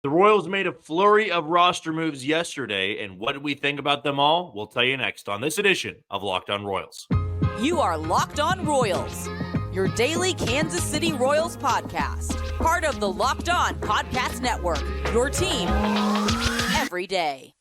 The Royals made a flurry of roster moves yesterday, and what did we think about them all? We'll tell you next on this edition of Locked On Royals. You are Locked On Royals, your daily Kansas City Royals podcast. Part of the Locked On Podcast Network, your team every day.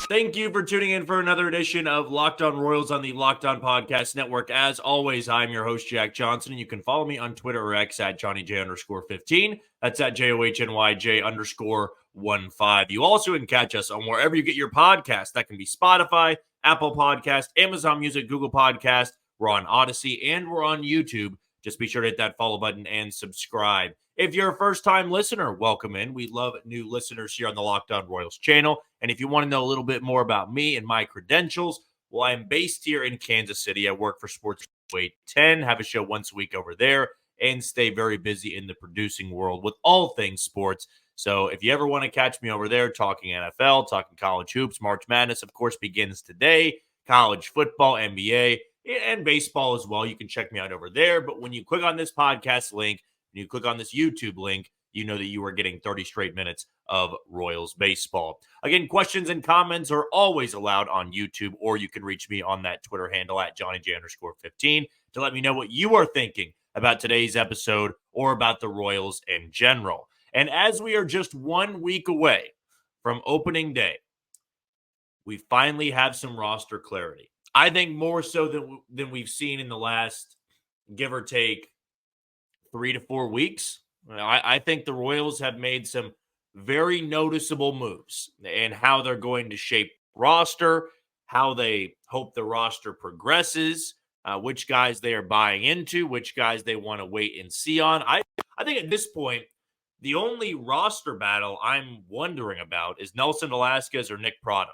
Thank you for tuning in for another edition of Locked On Royals on the Locked On Podcast Network. As always, I'm your host, Jack Johnson, and you can follow me on Twitter or X at JohnnyJ_15. That's at JOHNYJ_15. You also can catch us on wherever you get your podcast. That can be Spotify, Apple Podcast, Amazon Music, Google Podcast. We're on Odyssey, and we're on YouTube. Just be sure to hit that follow button and subscribe. If you're a first-time listener, welcome in. We love new listeners here on the Locked On Royals channel. And if you want to know a little bit more about me and my credentials, well, I'm based here in Kansas City. I work for Sports 810, have a show once a week over there, and stay very busy in the producing world with all things sports. So if you ever want to catch me over there talking NFL, talking college hoops, March Madness, of course, begins today, college football, NBA, and baseball as well. You can check me out over there. But when you click on this podcast link, and you click on this YouTube link, you know that you are getting 30 straight minutes of Royals baseball. Again, questions and comments are always allowed on YouTube, or you can reach me on that Twitter handle at JohnnyJ_15 to let me know what you are thinking about today's episode or about the Royals in general. And as we are just 1 week away from opening day, we finally have some roster clarity. I think more so than we've seen in the last, give or take, 3 to 4 weeks. I think the Royals have made some very noticeable moves in how they're going to shape roster, how they hope the roster progresses, which guys they are buying into, which guys they want to wait and see on. I think at this point, the only roster battle I'm wondering about is Nelson Velasquez or Nick Pratto.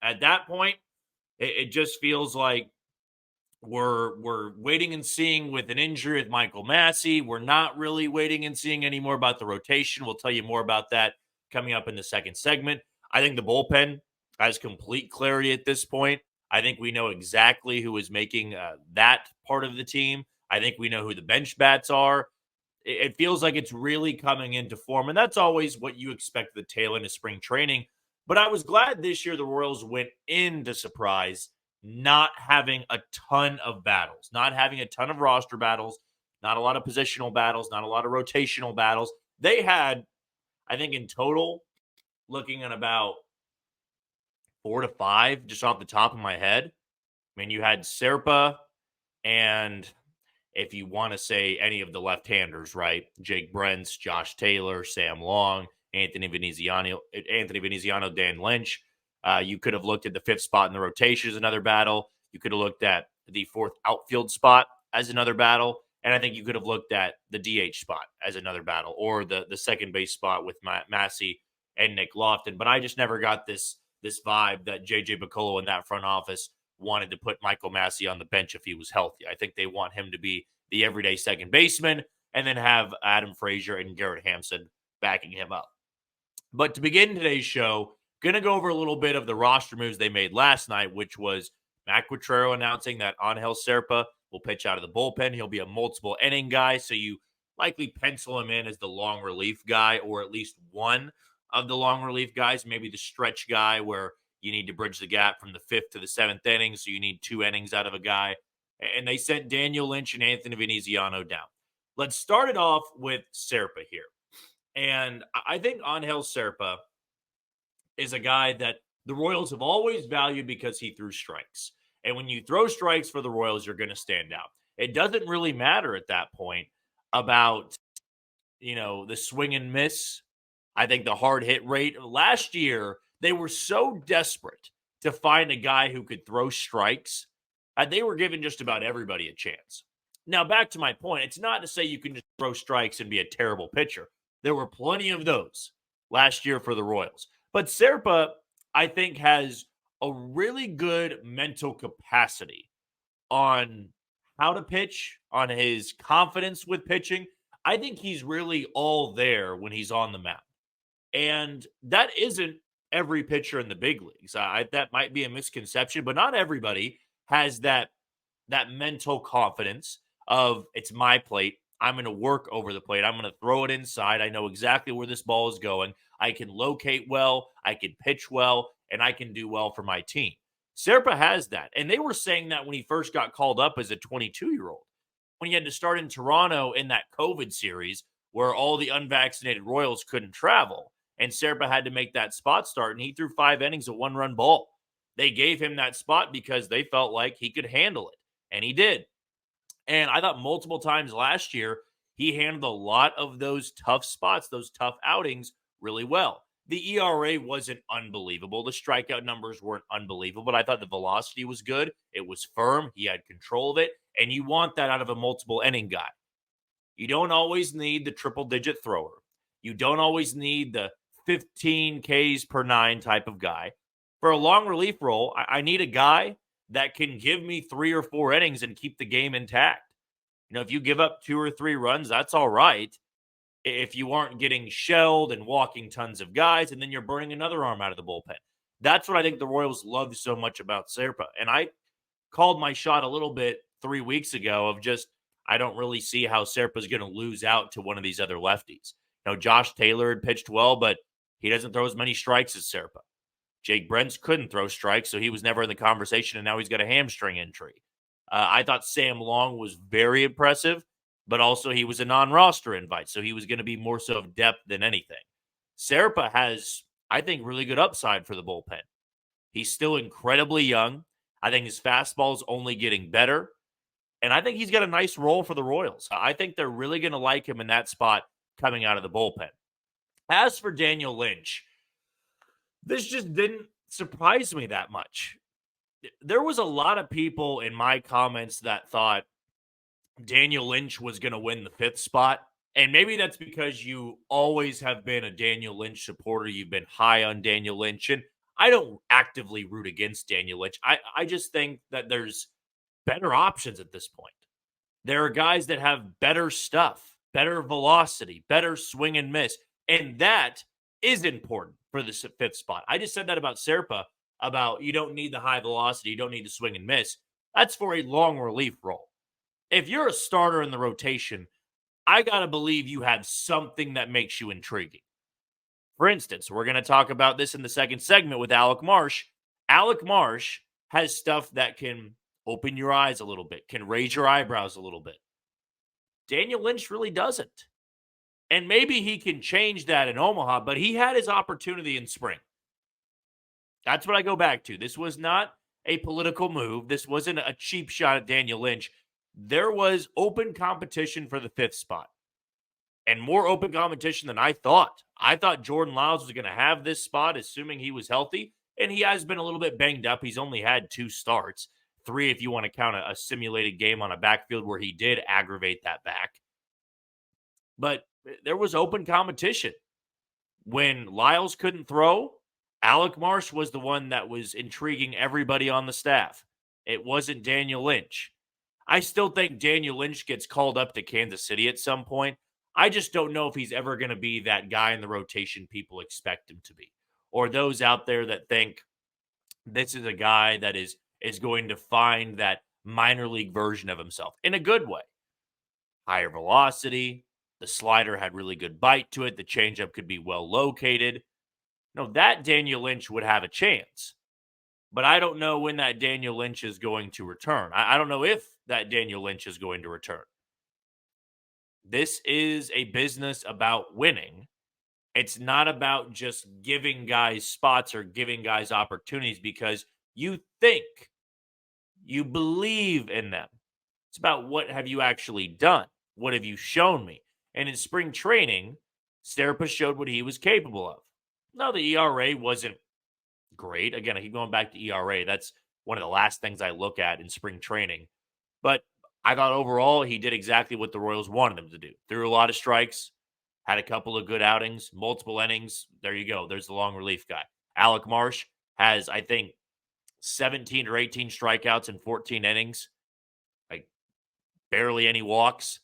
At that point, it just feels like we're waiting and seeing with an injury with Michael Massey. We're not really waiting and seeing anymore about the rotation. We'll tell you more about that coming up in the second segment. I think the bullpen has complete clarity at this point. I think we know exactly who is making that part of the team. I think we know who the bench bats are. It feels like it's really coming into form, and that's always what you expect at the tail end of spring training. But I was glad this year the Royals went into surprise not having a ton of battles, not having a ton of roster battles, not a lot of positional battles, not a lot of rotational battles. They had, I think in total, looking at about 4 to 5 just off the top of my head. I mean, you had Serpa and if you want to say any of the left-handers, right? Jake Brentz, Josh Taylor, Sam Long, Anthony Veneziano, Dan Lynch. You could have looked at the 5th spot in the rotation as another battle. You could have looked at the 4th outfield spot as another battle. And I think you could have looked at the DH spot as another battle, or the second base spot with Massey and Nick Lofton. But I just never got this vibe that J.J. Piccolo in that front office wanted to put Michael Massey on the bench if he was healthy. I think they want him to be the everyday second baseman and then have Adam Frazier and Garrett Hampson backing him up. But to begin today's show, going to go over a little bit of the roster moves they made last night, which was Matt Quatrero announcing that Angel Serpa will pitch out of the bullpen. He'll be a multiple inning guy, so you likely pencil him in as the long relief guy, or at least one of the long relief guys, maybe the stretch guy where you need to bridge the gap from the 5th to the 7th inning, so you need 2 innings out of a guy. And they sent Daniel Lynch and Anthony Veneziano down. Let's start it off with Serpa here. And I think Angel Serpa is a guy that the Royals have always valued because he threw strikes. And when you throw strikes for the Royals, you're going to stand out. It doesn't really matter at that point about, the swing and miss. I think the hard hit rate. Last year, they were so desperate to find a guy who could throw strikes. They were giving just about everybody a chance. Now, back to my point, it's not to say you can just throw strikes and be a terrible pitcher. There were plenty of those last year for the Royals. But Serpa, I think, has a really good mental capacity on how to pitch, on his confidence with pitching. I think he's really all there when he's on the mound. And that isn't every pitcher in the big leagues. That might be a misconception, but not everybody has that mental confidence of it's my plate. I'm going to work over the plate. I'm going to throw it inside. I know exactly where this ball is going. I can locate well. I can pitch well, and I can do well for my team. Serpa has that. And they were saying that when he first got called up as a 22-year-old. When he had to start in Toronto in that COVID series where all the unvaccinated Royals couldn't travel, and Serpa had to make that spot start, and he threw 5 innings of one-run ball. They gave him that spot because they felt like he could handle it, and he did. And I thought multiple times last year, he handled a lot of those tough spots, those tough outings really well. The ERA wasn't unbelievable. The strikeout numbers weren't unbelievable, but I thought the velocity was good. It was firm. He had control of it. And you want that out of a multiple inning guy. You don't always need the triple-digit thrower. You don't always need the 15 Ks per 9 type of guy. For a long relief role, I need a guy that can give me 3 or 4 innings and keep the game intact. If you give up 2 or 3 runs, that's all right. If you aren't getting shelled and walking tons of guys, and then you're burning another arm out of the bullpen. That's what I think the Royals love so much about Serpa. And I called my shot a little bit 3 weeks ago of just, I don't really see how Serpa's going to lose out to one of these other lefties. Josh Taylor had pitched well, but he doesn't throw as many strikes as Serpa. Jake Brentz couldn't throw strikes, so he was never in the conversation, and now he's got a hamstring injury. I thought Sam Long was very impressive, but also he was a non-roster invite, so he was going to be more so of depth than anything. Serpa has, I think, really good upside for the bullpen. He's still incredibly young. I think his fastball is only getting better, and I think he's got a nice role for the Royals. I think they're really going to like him in that spot coming out of the bullpen. As for Daniel Lynch, this just didn't surprise me that much. There was a lot of people in my comments that thought Daniel Lynch was going to win the 5th spot. And maybe that's because you always have been a Daniel Lynch supporter. You've been high on Daniel Lynch. And I don't actively root against Daniel Lynch. I just think that there's better options at this point. There are guys that have better stuff, better velocity, better swing and miss. And that is important for the 5th spot. I just said that about Serpa, about you don't need the high velocity, you don't need to swing and miss. That's for a long relief role. If you're a starter in the rotation, I got to believe you have something that makes you intriguing. For instance, we're going to talk about this in the second segment with Alec Marsh. Alec Marsh has stuff that can open your eyes a little bit, can raise your eyebrows a little bit. Daniel Lynch really doesn't. And maybe he can change that in Omaha, but he had his opportunity in spring. That's what I go back to. This was not a political move. This wasn't a cheap shot at Daniel Lynch. There was open competition for the 5th spot. And more open competition than I thought. I thought Jordan Lyles was going to have this spot, assuming he was healthy. And he has been a little bit banged up. He's only had 2 starts. 3 if you want to count a simulated game on a backfield where he did aggravate that back. But there was open competition. When Lyles couldn't throw, Alec Marsh was the one that was intriguing everybody on the staff. It wasn't Daniel Lynch. I still think Daniel Lynch gets called up to Kansas City at some point. I just don't know if he's ever going to be that guy in the rotation people expect him to be. Or those out there that think this is a guy that is going to find that minor league version of himself in a good way. Higher velocity. The slider had really good bite to it. The changeup could be well located. No, that Daniel Lynch would have a chance. But I don't know when that Daniel Lynch is going to return. I don't know if that Daniel Lynch is going to return. This is a business about winning. It's not about just giving guys spots or giving guys opportunities because you think, you believe in them. It's about what have you actually done? What have you shown me? And in spring training, Serpa showed what he was capable of. Now, the ERA wasn't great. Again, I keep going back to ERA. That's one of the last things I look at in spring training. But I thought overall he did exactly what the Royals wanted him to do. Threw a lot of strikes, had a couple of good outings, multiple innings. There you go. There's the long relief guy. Alec Marsh has, I think, 17 or 18 strikeouts in 14 innings. Like, barely any walks.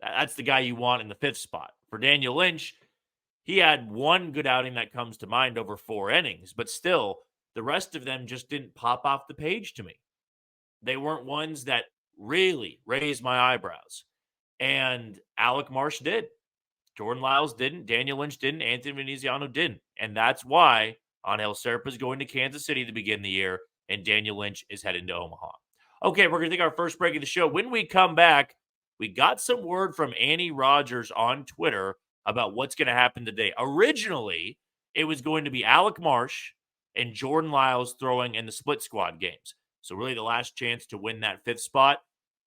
That's the guy you want in the 5th spot. For Daniel Lynch, He had one good outing that comes to mind over 4 innings, but still, the rest of them just didn't pop off the page to me. They weren't ones that really raised my eyebrows. And Alec Marsh did. Jordan Lyles didn't. Daniel Lynch didn't. Anthony Veneziano didn't. And that's why Angel Serpa is going to Kansas City to begin the year, and Daniel Lynch is heading to Omaha. Okay, we're going to take our first break of the show. When we come back, we got some word from Annie Rogers on Twitter about what's going to happen today. Originally, it was going to be Alec Marsh and Jordan Lyles throwing in the split squad games. So really the last chance to win that 5th spot.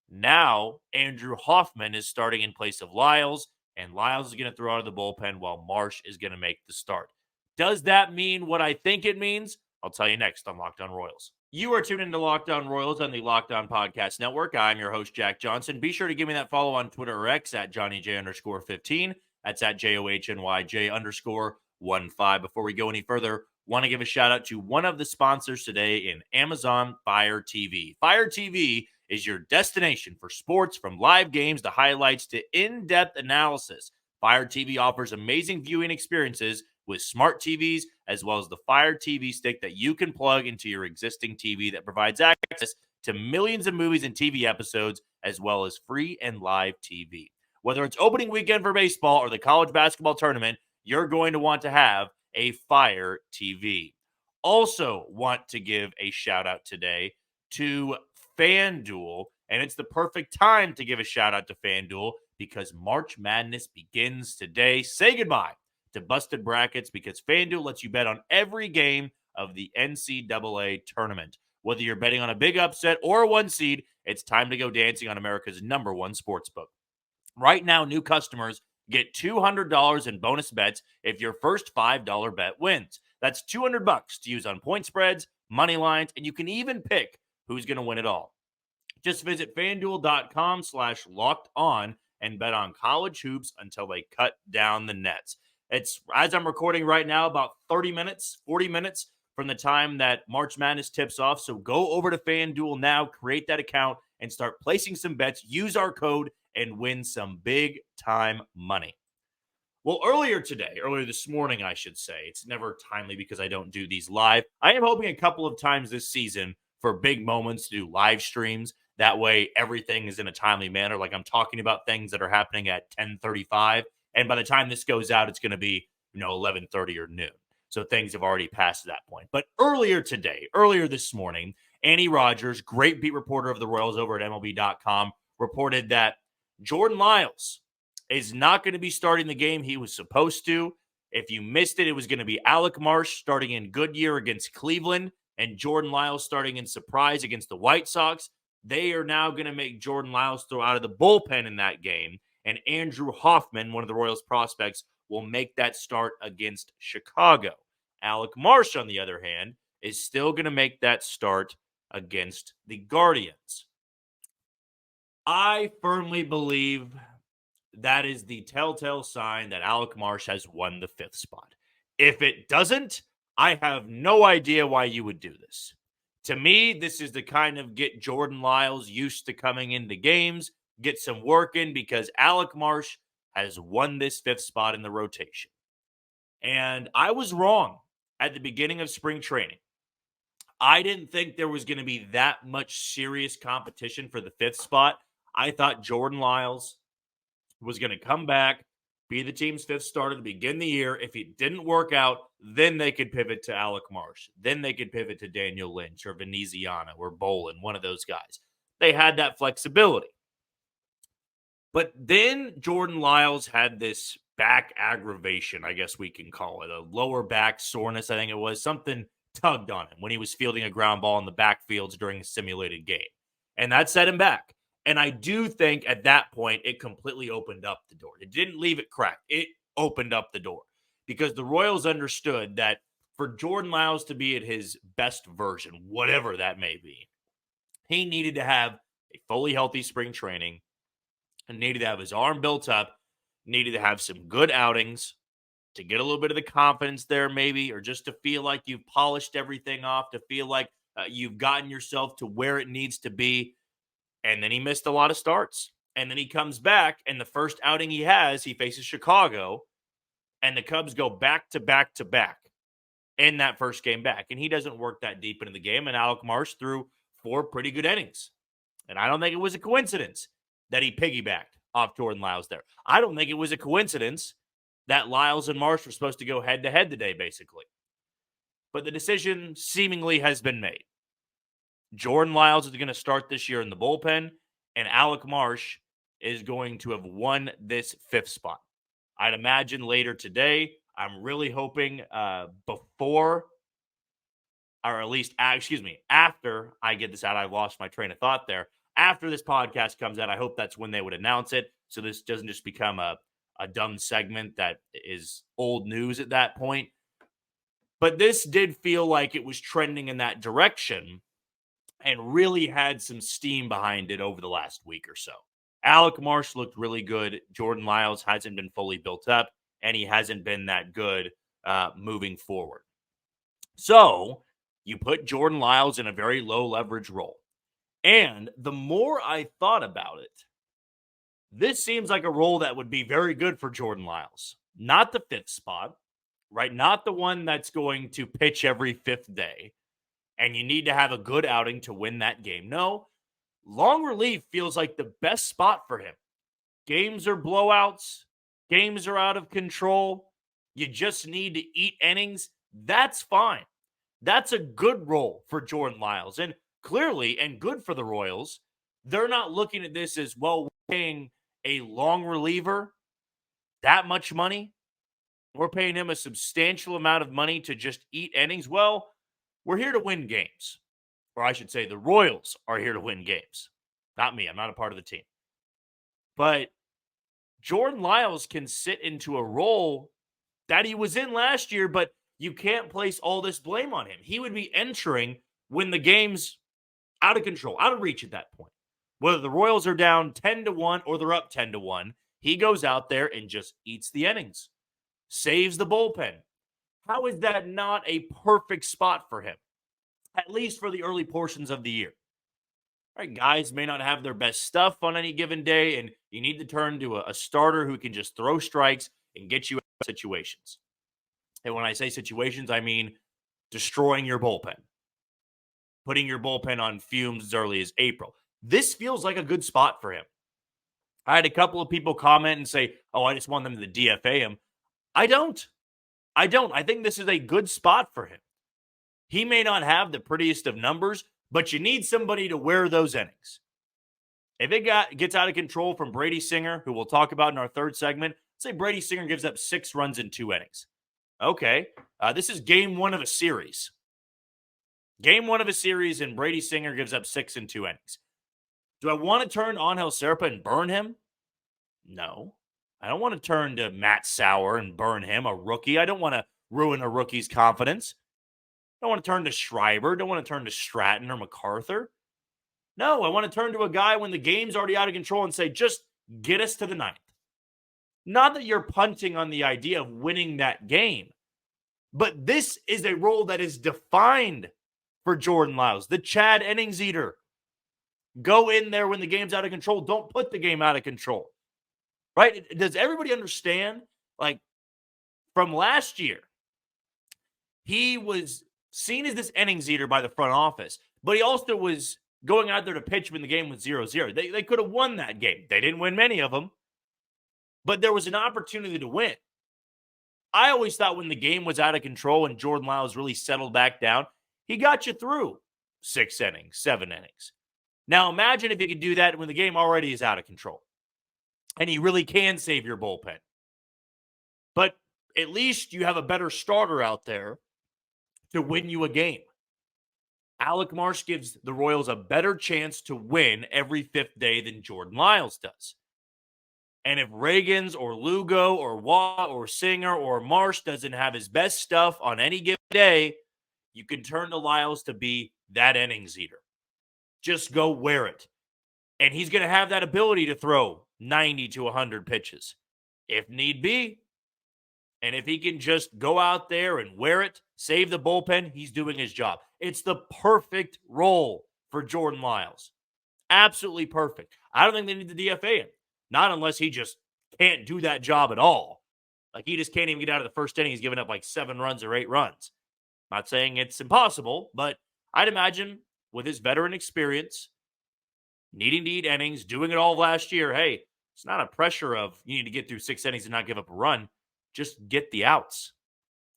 Now, Andrew Hoffman is starting in place of Lyles, and Lyles is going to throw out of the bullpen while Marsh is going to make the start. Does that mean what I think it means? I'll tell you next on Locked On Royals. You are tuned into Locked On Royals on the Locked On Podcast Network. I'm your host, Jack Johnson. Be sure to give me that follow on Twitter or X at JohnnyJ_15. That's at JOHNYJ_15. Before we go any further, want to give a shout out to one of the sponsors today in Amazon Fire TV. Fire TV is your destination for sports, from live games to highlights to in-depth analysis. Fire TV offers amazing viewing experiences with smart TVs, as well as the Fire TV stick that you can plug into your existing TV that provides access to millions of movies and TV episodes, as well as free and live TV. Whether it's opening weekend for baseball or the college basketball tournament, you're going to want to have a Fire TV. Also want to give a shout out today to FanDuel, and it's the perfect time to give a shout out to FanDuel because March Madness begins today. Say goodbye to busted brackets because FanDuel lets you bet on every game of the NCAA tournament. Whether you're betting on a big upset or a 1 seed, it's time to go dancing on America's #1 sportsbook. Right now, new customers get $200 in bonus bets if your first $5 bet wins. That's $200 to use on point spreads, money lines, and you can even pick who's going to win it all. Just visit FanDuel.com/locked-on and bet on college hoops until they cut down the nets. It's, as I'm recording right now, about 40 minutes from the time that March Madness tips off. So go over to FanDuel now, create that account, and start placing some bets. Use our code and win some big-time money. Well, earlier this morning, I should say, it's never timely because I don't do these live. I am hoping a couple of times this season for big moments to do live streams. That way, everything is in a timely manner. Like I'm talking about things that are happening at 10:35. And by the time this goes out, it's going to be, 11:30 or noon. So things have already passed that point. But earlier this morning, Annie Rogers, great beat reporter of the Royals over at MLB.com, reported that Jordan Lyles is not going to be starting the game he was supposed to. If you missed it, it was going to be Alec Marsh starting in Goodyear against Cleveland and Jordan Lyles starting in surprise against the White Sox. They are now going to make Jordan Lyles throw out of the bullpen in that game. And Andrew Hoffman, one of the Royals prospects, will make that start against Chicago. Alec Marsh, on the other hand, is still going to make that start against the Guardians. I firmly believe that is the telltale sign that Alec Marsh has won the 5th spot. If it doesn't, I have no idea why you would do this. To me, this is the kind of get Jordan Lyles used to coming into games, get some work in, because Alec Marsh has won this 5th spot in the rotation. And I was wrong at the beginning of spring training. I didn't think there was going to be that much serious competition for the 5th spot. I thought Jordan Lyles was going to come back, be the team's 5th starter to begin the year. If it didn't work out, then they could pivot to Alec Marsh. Then they could pivot to Daniel Lynch or Veneziano or Bolin, one of those guys. They had that flexibility. But then Jordan Lyles had this back aggravation, I guess we can call it, a lower back soreness, I think it was. Something tugged on him when he was fielding a ground ball in the backfields during a simulated game. And that set him back. And I do think at that point, it completely opened up the door. It didn't leave it cracked. It opened up the door because the Royals understood that for Jordan Lyles to be at his best version, whatever that may be, he needed to have a fully healthy spring training and needed to have his arm built up, needed to have some good outings to get a little bit of the confidence there maybe, or just to feel like you've polished everything off, to feel like you've gotten yourself to where it needs to be. And then he missed a lot of starts. And then he comes back, and the first outing he has, he faces Chicago. and the Cubs go back to back to back in that first game back. And he doesn't work that deep into the game. And Alec Marsh threw 4 pretty good innings. And I don't think it was a coincidence that he piggybacked off Jordan Lyles there. I don't think it was a coincidence that Lyles and Marsh were supposed to go head-to-head today, basically. But the decision seemingly has been made. Jordan Lyles is going to start this year in the bullpen, and Alec Marsh is going to have won this 5th spot. I'd imagine later today. I'm really hoping before, or at least, after I get this out. I lost my train of thought there. After this podcast comes out, I hope that's when they would announce it, so this doesn't just become a dumb segment that is old news at that point. But this did feel like it was trending in that direction and really had some steam behind it over the last week or so. Alec Marsh looked really good. Jordan Lyles hasn't been fully built up, and he hasn't been that good moving forward. So you put Jordan Lyles in a very low leverage role. And the more I thought about it, this seems like a role that would be very good for Jordan Lyles. Not the 5th spot, right? Not the one that's going to pitch every 5th day. And you need to have a good outing to win that game. No, long relief feels like the best spot for him. Games are blowouts. Games are out of control. You just need to eat innings. That's fine. That's a good role for Jordan Lyles. And clearly, and good for the Royals, they're not looking at this as, well, we're paying a long reliever that much money. We're paying him a substantial amount of money to just eat innings. Well, we're here to win games. Or I should say the Royals are here to win games. Not me. I'm not a part of the team. But Jordan Lyles can sit into a role that he was in last year, but you can't place all this blame on him. He would be entering when the game's out of control, out of reach at that point. Whether the Royals are down 10-1 or they're up 10-1, he goes out there and just eats the innings, saves the bullpen. How is that not a perfect spot for him? At least for the early portions of the year. Right, guys may not have their best stuff on any given day, and you need to turn to a starter who can just throw strikes and get you out of situations. And when I say situations, I mean destroying your bullpen, putting your bullpen on fumes as early as April. This feels like a good spot for him. I had a couple of people comment and say, oh, I just want them to DFA him. I don't. I think this is a good spot for him. He may not have the prettiest of numbers, but you need somebody to wear those innings. If it gets out of control from Brady Singer, who we'll talk about in our 3rd segment, say Brady Singer gives up 6 runs in 2 innings. Okay, this is game 1 of a series. Game 1 of a series, and Brady Singer gives up 6 in 2 innings. Do I want to turn to Angel Serpa and burn him? No. I don't want to turn to Matt Sauer and burn him, a rookie. I don't want to ruin a rookie's confidence. I don't want to turn to Schreiber. I don't want to turn to Stratton or MacArthur. No, I want to turn to a guy when the game's already out of control and say, just get us to the 9th. Not that you're punting on the idea of winning that game, but this is a role that is defined for Jordan Lyles, the Chad innings eater. Go in there when the game's out of control. Don't put the game out of control. Right? Does everybody understand? Like, from last year, he was seen as this innings eater by the front office, but he also was going out there to pitch when the game was 0-0. They could have won that game. They didn't win many of them, but there was an opportunity to win. I always thought when the game was out of control and Jordan Lyles really settled back down, he got you through 6 innings, 7 innings. Now imagine if you could do that when the game already is out of control and he really can save your bullpen. But at least you have a better starter out there to win you a game. Alec Marsh gives the Royals a better chance to win every 5th day than Jordan Lyles does. And if Reagans or Lugo or Watt or Singer or Marsh doesn't have his best stuff on any given day, you can turn to Lyles to be that innings eater. Just go wear it. And he's going to have that ability to throw 90 to 100 pitches if need be. And if he can just go out there and wear it, save the bullpen, he's doing his job. It's the perfect role for Jordan Lyles. Absolutely perfect. I don't think they need to DFA him. Not unless he just can't do that job at all. Like, he just can't even get out of the first inning. He's given up like 7 runs or 8 runs. Not saying it's impossible, but I'd imagine with his veteran experience, needing to eat innings, doing it all last year, hey, it's not a pressure of you need to get through 6 innings and not give up a run. Just get the outs.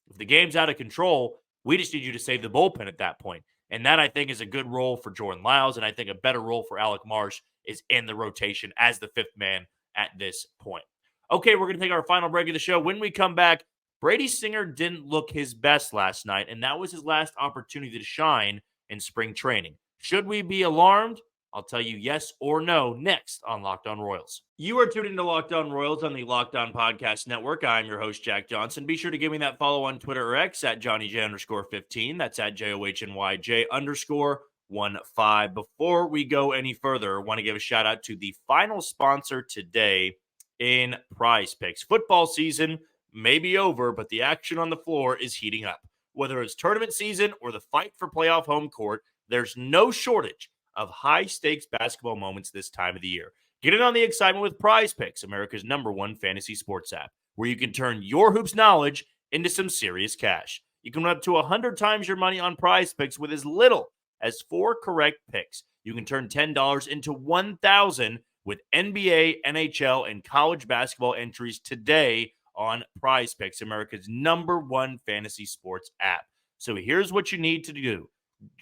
If the game's out of control, we just need you to save the bullpen at that point. And that, I think, is a good role for Jordan Lyles, and I think a better role for Alec Marsh is in the rotation as the 5th man at this point. Okay, we're going to take our final break of the show. When we come back, Brady Singer didn't look his best last night, and that was his last opportunity to shine in spring training. Should we be alarmed? I'll tell you yes or no next on Locked On Royals. You are tuned into Locked On Royals on the Locked On Podcast Network. I'm your host, Jack Johnson. Be sure to give me that follow on Twitter or X at JohnnyJ_15. That's at JOHNYJ_15. Before we go any further, I want to give a shout out to the final sponsor today in PrizePicks. Football season may be over, but the action on the floor is heating up. Whether it's tournament season or the fight for playoff home court, there's no shortage of high-stakes basketball moments this time of the year. Get in on the excitement with PrizePicks, America's #1 fantasy sports app, where you can turn your hoops knowledge into some serious cash. You can win up to 100 times your money on PrizePicks with as little as 4 correct picks. You can turn $10 into 1,000 with NBA, NHL, and college basketball entries today on PrizePicks, America's #1 fantasy sports app. So here's what you need to do.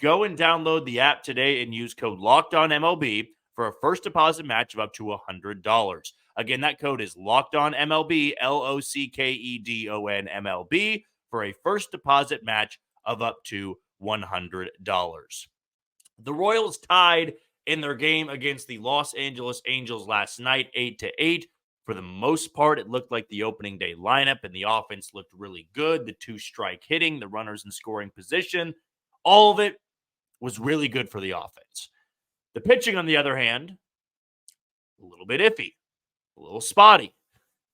Go and download the app today and use code LOCKEDONMLB for a first deposit match of up to $100. Again, that code is LOCKEDONMLB, LOCKEDONMLB, for a first deposit match of up to $100. The Royals tied in their game against the Los Angeles Angels last night, 8-8. For the most part, it looked like the opening day lineup, and the offense looked really good. The 2-strike hitting, the runners in scoring position, all of it was really good for the offense. The pitching, on the other hand, a little bit iffy, a little spotty.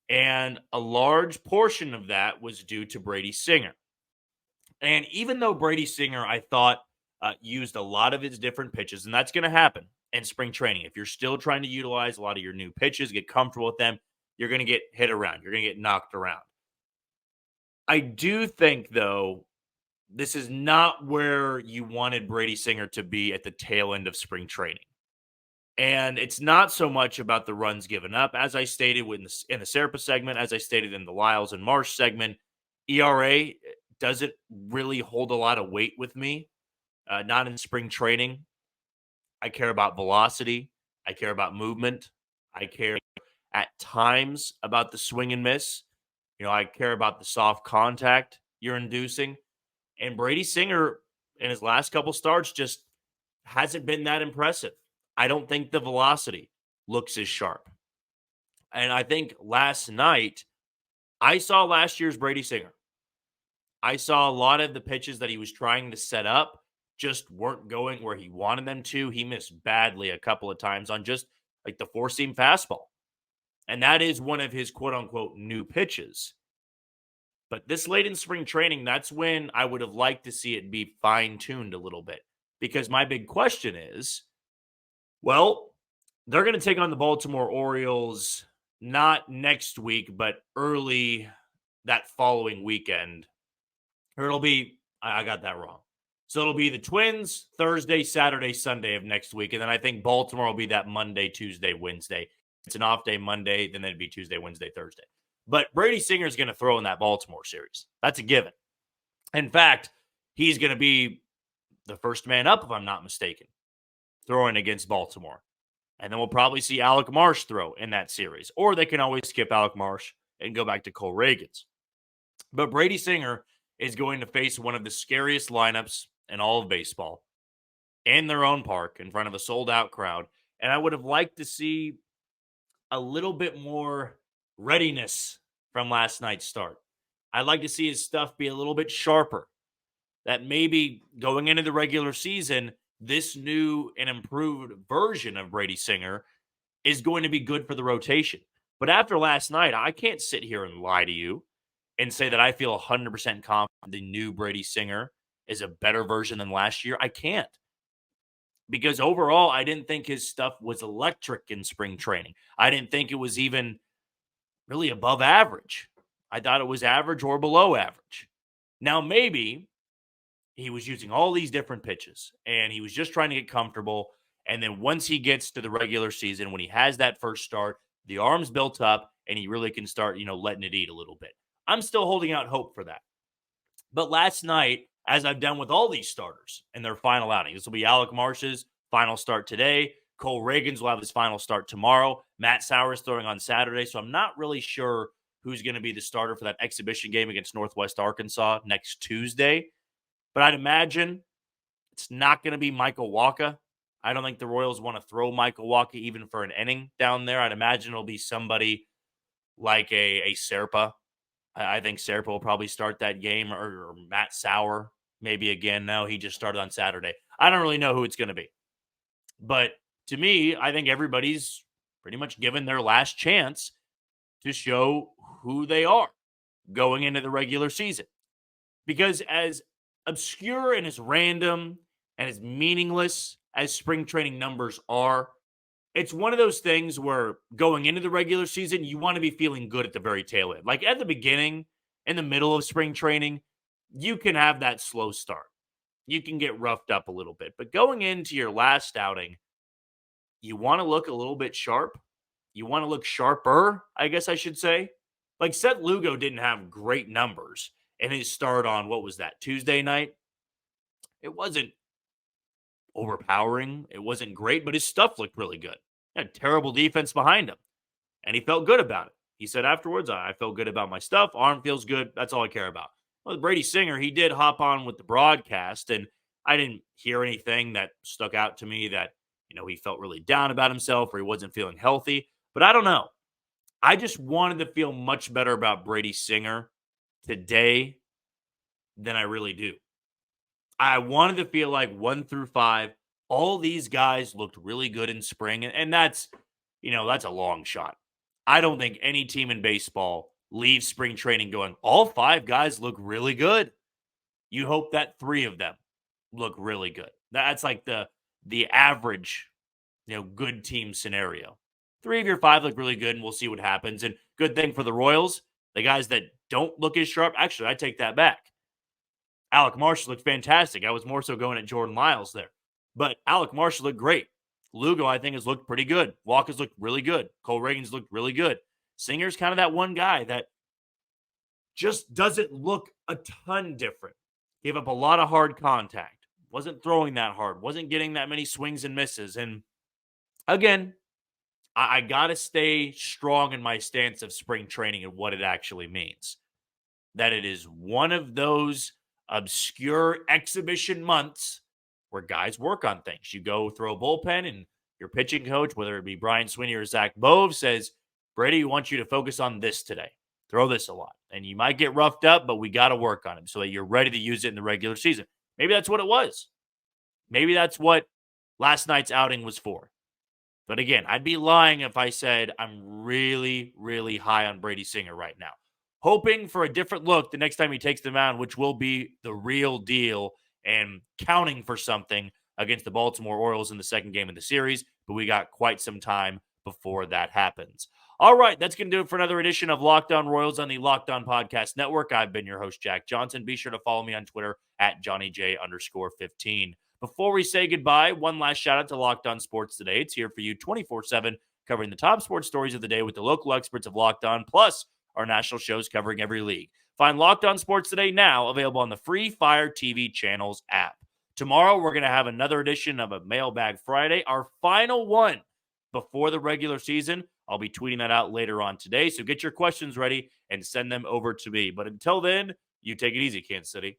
And a large portion of that was due to Brady Singer. And even though Brady Singer, I thought, used a lot of his different pitches, and that's going to happen in spring training. If you're still trying to utilize a lot of your new pitches, get comfortable with them, you're going to get hit around. You're going to get knocked around. I do think, though, this is not where you wanted Brady Singer to be at the tail end of spring training. And it's not so much about the runs given up. As I stated in the Serpa segment, as I stated in the Lyles and Marsh segment, ERA doesn't really hold a lot of weight with me. Not in spring training. I care about velocity. I care about movement. I care at times about the swing and miss. I care about the soft contact you're inducing. And Brady Singer, in his last couple starts, just hasn't been that impressive. I don't think the velocity looks as sharp. And I think last night, I saw last year's Brady Singer. I saw a lot of the pitches that he was trying to set up just weren't going where he wanted them to. He missed badly a couple of times on just like the 4-seam fastball. And that is one of his quote-unquote new pitches. But this late in spring training, that's when I would have liked to see it be fine-tuned a little bit. Because my big question is, well, they're going to take on the Baltimore Orioles not next week, but early that following weekend. Or it'll be, I got that wrong. So it'll be the Twins Thursday, Saturday, Sunday of next week. And then I think Baltimore will be that Monday, Tuesday, Wednesday. It's an off day Monday, then it'd be Tuesday, Wednesday, Thursday. But Brady Singer is going to throw in that Baltimore series. That's a given. In fact, he's going to be the first man up, if I'm not mistaken, throwing against Baltimore. And then we'll probably see Alec Marsh throw in that series. Or they can always skip Alec Marsh and go back to Cole Reagans. But Brady Singer is going to face one of the scariest lineups in all of baseball in their own park in front of a sold-out crowd. And I would have liked to see a little bit more readiness from last night's start. I'd like to see his stuff be a little bit sharper. That maybe going into the regular season, this new and improved version of Brady Singer is going to be good for the rotation. But after last night, I can't sit here and lie to you and say that I feel 100% confident the new Brady Singer is a better version than last year. I can't. Because overall, I didn't think his stuff was electric in spring training. I didn't think it was even really above average. I thought it was average or below average. Now, maybe he was using all these different pitches and he was just trying to get comfortable. And then once he gets to the regular season, when he has that first start, the arm's built up and he really can start, letting it eat a little bit. I'm still holding out hope for that. But last night, as I've done with all these starters in their final outing, this will be Alec Marsh's final start today. Cole Reagan's will have his final start tomorrow. Matt Sauer's throwing on Saturday. So I'm not really sure who's going to be the starter for that exhibition game against Northwest Arkansas next Tuesday. But I'd imagine it's not going to be Michael Wacha. I don't think the Royals want to throw Michael Wacha even for an inning down there. I'd imagine it'll be somebody like a Serpa. I think Serpa will probably start that game, or Matt Sauer maybe again. No, he just started on Saturday. I don't really know who it's going to be. But to me, I think everybody's pretty much given their last chance to show who they are going into the regular season. Because as obscure and as random and as meaningless as spring training numbers are, it's one of those things where going into the regular season, you want to be feeling good at the very tail end. Like at the beginning, in the middle of spring training, you can have that slow start. You can get roughed up a little bit. But going into your last outing, you want to look a little bit sharp. You want to look sharper, I guess I should say. Like Seth Lugo didn't have great numbers in his start on, what was that, Tuesday night? It wasn't overpowering. It wasn't great, but his stuff looked really good. He had terrible defense behind him, and he felt good about it. He said afterwards, I felt good about my stuff. Arm feels good. That's all I care about. Well, with Brady Singer, he did hop on with the broadcast, and I didn't hear anything that stuck out to me that, he felt really down about himself or he wasn't feeling healthy. But I don't know. I just wanted to feel much better about Brady Singer today than I really do. I wanted to feel like 1 through 5, all these guys looked really good in spring. And that's, that's a long shot. I don't think any team in baseball leaves spring training going, all 5 guys look really good. You hope that 3 of them look really good. That's like the average, good team scenario. 3 of your 5 look really good, and we'll see what happens. And good thing for the Royals, the guys that don't look as sharp, actually, I take that back. Alec Marsh looked fantastic. I was more so going at Jordan Lyles there. But Alec Marsh looked great. Lugo, I think, has looked pretty good. Walker's looked really good. Cole Reagan's looked really good. Singer's kind of that one guy that just doesn't look a ton different. Gave up a lot of hard contact. Wasn't throwing that hard. Wasn't getting that many swings and misses. And again, I got to stay strong in my stance of spring training and what it actually means. That it is one of those obscure exhibition months where guys work on things. You go throw a bullpen and your pitching coach, whether it be Brian Sweeney or Zach Bove, says, Brady, we want you to focus on this today. Throw this a lot. And you might get roughed up, but we got to work on him so that you're ready to use it in the regular season. Maybe that's what it was. Maybe that's what last night's outing was for. But again, I'd be lying if I said I'm really, really high on Brady Singer right now. Hoping for a different look the next time he takes the mound, which will be the real deal, and counting for something against the Baltimore Orioles in the second game of the series. But we got quite some time before that happens. All right, that's going to do it for another edition of Locked On Royals on the Locked On Podcast Network. I've been your host, Jack Johnson. Be sure to follow me on Twitter at JohnnyJ_15. Before we say goodbye, one last shout out to Locked On Sports Today. It's here for you 24/7, covering the top sports stories of the day with the local experts of Locked On, plus our national shows covering every league. Find Locked On Sports Today now, available on the free Fire TV Channels app. Tomorrow, we're going to have another edition of a Mailbag Friday, our final one before the regular season. I'll be tweeting that out later on today, so get your questions ready and send them over to me. But until then, you take it easy, Kansas City.